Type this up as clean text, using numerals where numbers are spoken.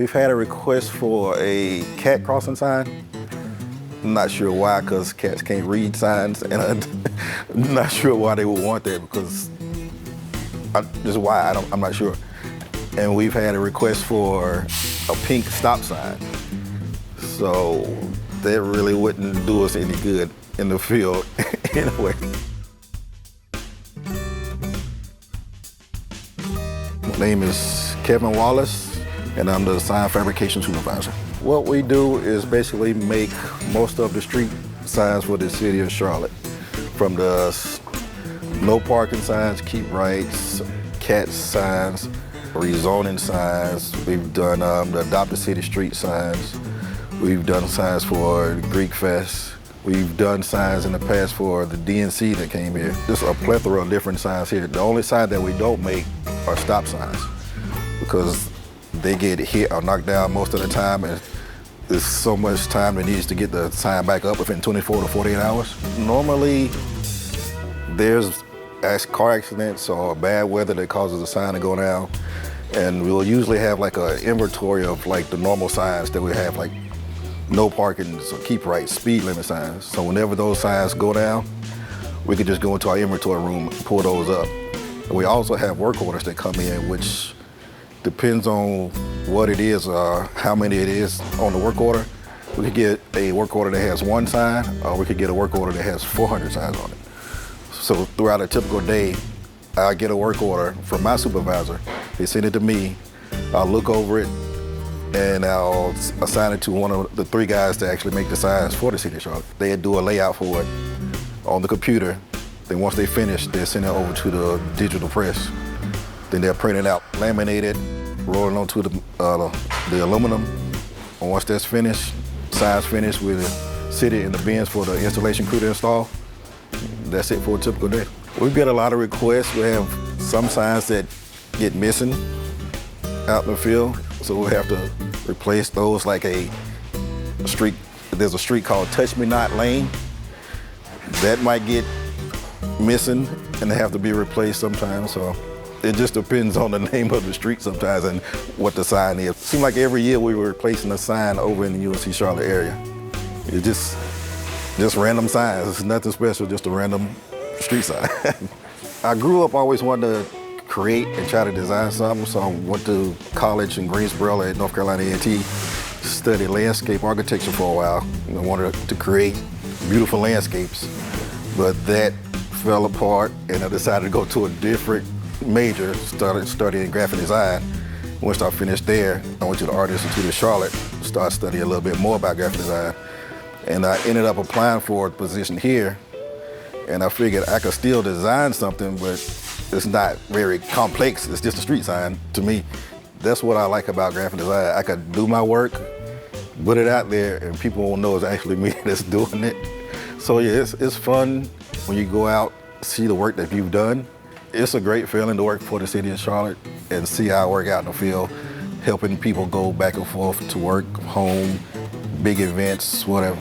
We've had a request for a cat crossing sign. I'm not sure why, because cats can't read signs, and I'm not sure why they would want that, because just why, I'm not sure. And we've had a request for a pink stop sign. So that really wouldn't do us any good in the field anyway. My name is Kevin Wallace, and I'm the sign fabrication supervisor. What we do is basically make most of the street signs for the city of Charlotte. From the no parking signs, keep rights, cat signs, rezoning signs. We've done the Adopt a City street signs. We've done signs for Greek Fest. We've done signs in the past for the DNC that came here. There's a plethora of different signs here. The only sign that we don't make are stop signs, because they get hit or knocked down most of the time, and there's so much time that needs to get the sign back up within 24 to 48 hours. Normally, there's car accidents or bad weather that causes the sign to go down, and we'll usually have like an inventory of like the normal signs that we have, like no parking, so keep right, speed limit signs. So whenever those signs go down, we can just go into our inventory room and pull those up. And we also have work orders that come in, which depends on what it is or how many it is on the work order. We could get a work order that has one sign, or we could get a work order that has 400 signs on it. So throughout a typical day, I get a work order from my supervisor. They send it to me, I'll look over it, and I'll assign it to one of the 3 guys to actually make the signs for the city of Charlotte. They do a layout for it on the computer. Then once they finish, they send it over to the digital press. Then they'll print it out, laminate it, roll it onto the aluminum. And once that's finished, signs finished, we'll sit it in the bins for the installation crew to install. That's it for a typical day. We get a lot of requests. We have some signs that get missing out in the field, so we have to replace those, like a street. There's a street called Touch Me Not Lane. That might get missing and they have to be replaced sometimes. So it just depends on the name of the street sometimes and what the sign is. It seems like every year we were replacing a sign over in the UNC Charlotte area. It's just random signs. It's nothing special, just a random street sign. I grew up always wanting to create and try to design something, so I went to college in Greensboro at North Carolina A&T, studied landscape architecture for a while. I wanted to create beautiful landscapes, but that fell apart, and I decided to go to a different major, started studying graphic design. Once I finished there, I went to the Art Institute of Charlotte, started studying a little bit more about graphic design, and I ended up applying for a position here, and I figured I could still design something, but it's not very complex. It's just a street sign to me. That's what I like about graphic design. I could do my work, put it out there, and people won't know it's actually me that's doing it. So yeah, it's fun when you go out, see the work that you've done. It's a great feeling to work for the city of Charlotte and see how I work out in the field, helping people go back and forth to work, home, big events, whatever.